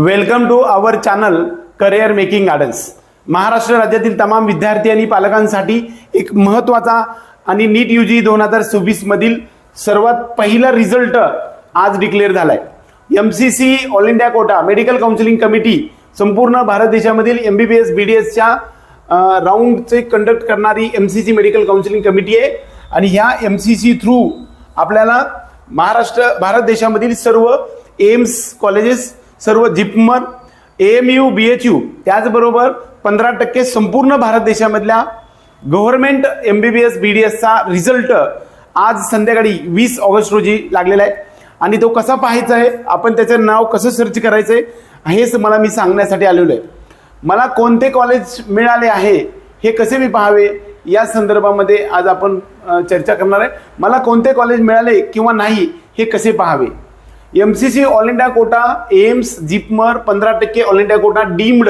Welcome to our channel career making gardens. Maharashtra राज्यातील तमाम विद्यार्थी आणि पालकांसाठी एक महत्त्वाचा आणि नीट यूजी 2026 मधील सर्वात पहिला रिझल्ट आज डिक्लेअर झालाय। MCC all India Kota medical counselling committee संपूर्ण भारत देशामधील एमबीबीएस बीडीएसच्या राऊंडचे कंडक्ट करणारी एमसीसी मेडिकल काउन्सिलिंग कमिटी आहे आणि ह्या एमसीसी थ्रू आपल्याला भारत देशामधील सर्व एम्स कॉलेजेस, सर्व जिपमर, एएमयू, बीएचयू त्याचबरोबर 15% संपूर्ण भारत देशामधल्या गव्हर्नमेंट एमबीबीएस बीडीएसचा रिझल्ट आज संध्याकाळी 20 ऑगस्ट रोजी लागलेला आहे आणि तो कसा पाहायचा आहे, आपण त्याचं नाव कसं सर्च करायचं आहे हेच मी सांगण्यासाठी आलेलो आहे। मला कोणते कॉलेज मिळाले आहे हे कसे मी पाहावे या संदर्भामध्ये आज आपण चर्चा करणार आहे। मला कोणते कॉलेज मिळाले किंवा नाही हे कसे पाहावे। MCC all India quota, AIIMS, JIPMER 15% all India quota deemed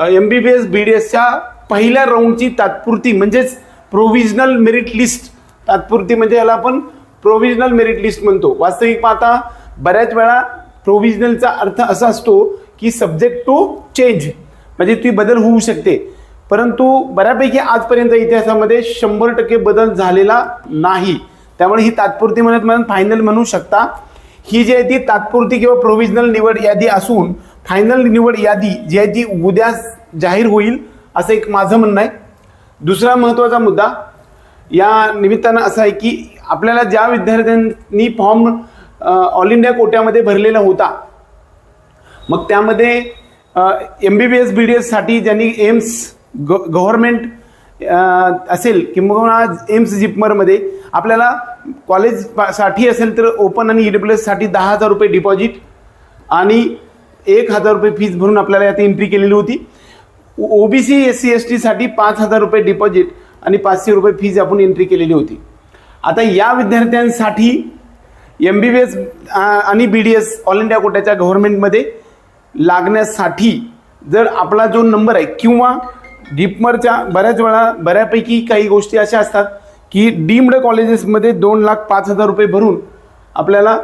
MBBS बीडीएसच्या पहिल्या राऊंडची तात्पुरती म्हणजेच प्रोव्हिजनल मेरिट लिस्ट, तात्पुरती म्हणजे याला आपण प्रोव्हिजनल मेरिट लिस्ट म्हणतो। वास्तविक पाहता बऱ्याच वेळा प्रोव्हिजनलचा अर्थ असा असतो की सब्जेक्ट टू चेंज, म्हणजे ती बदल होऊ शकते, परंतु बऱ्यापैकी आजपर्यंत इतिहासामध्ये 100% बदल झालेला नाही। त्यामुळे ही तात्पुरती म्हणत फायनल म्हणू शकता। ही जी आहे ती तात्पुरती किंवा प्रोव्हिजनल निवड यादी असून फायनल निवड यादी जी आहे ती उद्या जाहीर होईल असं एक माझं म्हणणं आहे। दुसरा महत्त्वाचा मुद्दा या निमित्तानं असा आहे की आपल्याला ज्या विद्यार्थ्यांनी फॉर्म ऑल इंडिया कोट्यामध्ये भरलेला होता, मग त्यामध्ये एमबीबीएस बीडीएस साठी ज्यांनी एम्स गव्हर्नमेंट असेल किंवा एम्स जिपमरमध्ये आपल्याला कॉलेज साठी असेल तर ओपन आणि ईडब्ल्यूएस साठी 10,000 रुपये डिपॉझिट आणि 1,000 रुपये फीस भरून आपल्याला यात एंट्री केलेली होती। ओबीसी एससी एसटी साठी 5,000 रुपये डिपॉझिट आणि 500 रुपये फीस आपण एंट्री केलेली होती। आता या विद्यार्थ्यांसाठी एमबीबीएस आणि बीडीएस ऑल इंडिया कोट्याच्या गव्हर्नमेंटमध्ये लागण्यासाठी जर आपला जो नंबर आहे किंवा जिपमरच्या बऱ्याच वेळा बऱ्यापैकी काही गोष्टी अशा असतात की डीम्ड कॉलेजेसमध्ये 2,05,000 रुपये भरून आपल्याला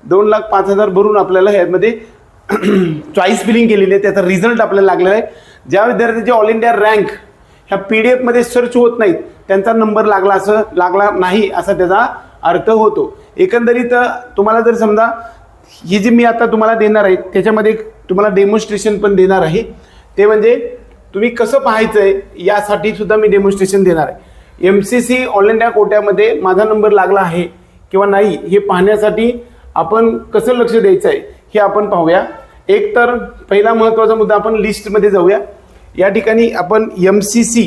2,05,000 भरून आपल्याला ह्यामध्ये चॉईस फिलिंग केलेली आहे, त्याचा रिझल्ट आपल्याला लागलेला आहे। ज्या विद्यार्थ्यांची ऑल इंडिया रँक ह्या PDF मध्ये सर्च होत नाहीत त्यांचा नंबर लागला नाही असा त्याचा अर्थ होतो। एकंदरीत तुम्हाला जर समजा ही जी मी आता तुम्हाला देणार आहे त्याच्यामध्ये तुम्हाला डेमॉन्स्ट्रेशन पण देणार आहे, ते म्हणजे तुम्ही कसं पाहायचं आहे यासाठी सुद्धा मी डेमॉन्स्ट्रेशन देणार आहे। एमसीसी ऑल इंडिया कोट्यामध्ये माझा नंबर लागला आहे किंवा नाही हे पाहण्यासाठी आपण कसं लक्ष द्यायचं आहे हे आपण पाहूया। एक तर पहिला महत्त्वाचा मुद्दा आपण लिस्टमध्ये जाऊया। या ठिकाणी आपण एमसीसी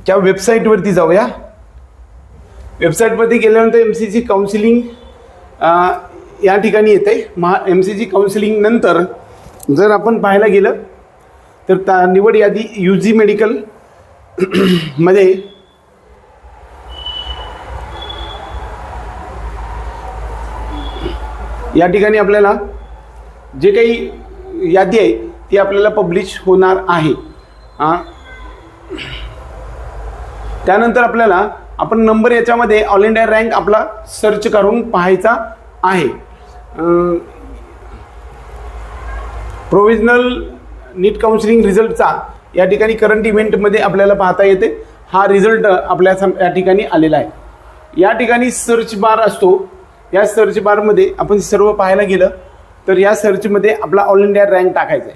च्या वेबसाईटवरती जाऊया। वेबसाईटमध्ये गेल्यानंतर एमसीसी काउन्सिलिंग या ठिकाणी येते। एमसीसी काउन्सिलिंग नंतर जर आपण पाहायला गेलं तर निवड यादी यूजी मेडिकल मध्ये या ठिकाणी आपल्याला जे काही यादी आहे ती आपल्याला पब्लिश होणार आहे। त्यानंतर आपल्याला आपण नंबर याच्यामध्ये ऑल इंडिया रँक आपला सर्च करून पाहायचा आहे। प्रोव्हिजनल नीट काउन्सिलिंग रिझल्टचा या ठिकाणी करंट इव्हेंटमध्ये आपल्याला पाहता येते। हा रिझल्ट आपल्या या ठिकाणी आलेला आहे। या ठिकाणी सर्च बार असतो, या सर्च बारमध्ये आपण सर्व पाहायला गेलं तर या सर्चमध्ये आपला ऑल इंडिया रँक टाकायचा आहे।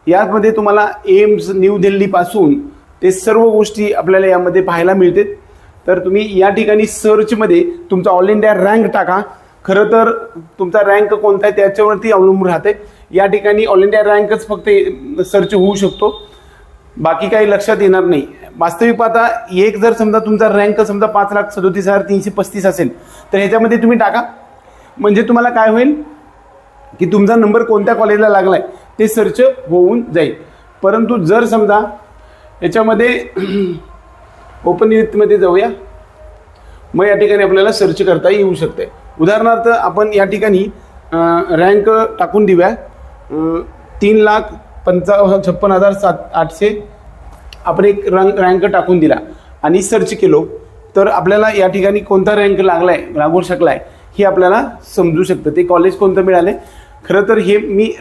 यामध्ये तुम्हाला एम्स न्यू दिल्लीपासून ते सर्व गोष्टी आपल्याला यामध्ये पाहायला मिळते। तर तुम्ही या ठिकाणी सर्चमध्ये तुमचा ऑल इंडिया रँक टाका। खरं तर तुमचा रँक कोणता आहे त्याच्यावरती अवलंबून राहते। या ठिकाणी ऑल इंडिया रँकच फक्त सर्च होऊ शकतो, बाकी काही लक्षात येणार नाही। वास्तविक पाहता एक जर समजा तुमचा रँक समजा 5,37,335 असेल तर ह्याच्यामध्ये तुम्ही टाका, म्हणजे तुम्हाला काय होईल की तुमचा नंबर कोणत्या कॉलेजला लागलाय ते सर्च होऊन जाईल। परंतु जर समजा याच्यामध्ये ओपन मध्ये जाऊया, मग या ठिकाणी आपल्याला सर्च करता येऊ शकते। उदाहरणार्थ आपण या ठिकाणी रँक टाकून देऊया 3,56,800 आपण एक रँक टाकून दिला आणि सर्च केलो तर आपल्याला या ठिकाणी कोणता रँक लागू शकलाय हे आपल्याला समजू शकतं। ते कॉलेज कोणतं मिळाले खरं तर हे मी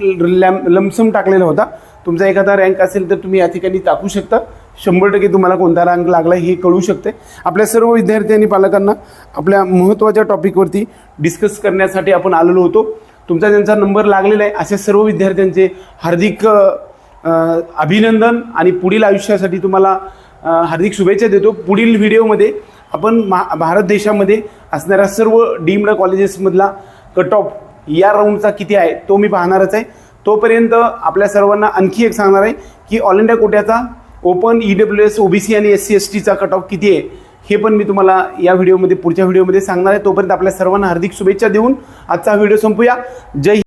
लमसम टाकलेला होता. तुमचा एखादा रँक असेल तर तुम्ही या ठिकाणी टाकू शकता. 100% तुम्हाला कोणता रँक लागला हे कळू शकते. आपल्या सर्व विद्यार्थी आणि पालकांना आपल्या महत्त्वाच्या टॉपिकवरती डिस्कस करण्यासाठी आपण आलेलो होतो. तुमचा ज्यांचा नंबर लागलेला आहे अशा सर्व विद्यार्थ्यांचे हार्दिक अभिनंदन आणि पुढील आयुष्यासाठी तुम्हाला हार्दिक शुभेच्छा देतो. पुढील व्हिडिओमध्ये आपण भारत देशामध्ये असणाऱ्या सर्व डीम्ड कॉलेजेसमधला कट ऑफ या राऊंडचा किती आहे तो मी पाहणारच आहे. तोपर्यंत आपल्या सर्वांना आणखी एक सांगणार आहे की ऑल इंडिया कोट्याचा ओपन EWS OBC आणि SC STचा कट ऑफ किती आहे हे पण मी तुम्हाला या व्हिडिओमध्ये पुढच्या व्हिडिओमध्ये सांगणार आहे. तोपर्यंत आपल्या सर्वांना हार्दिक शुभेच्छा देऊन आजचा व्हिडिओ संपूया. जय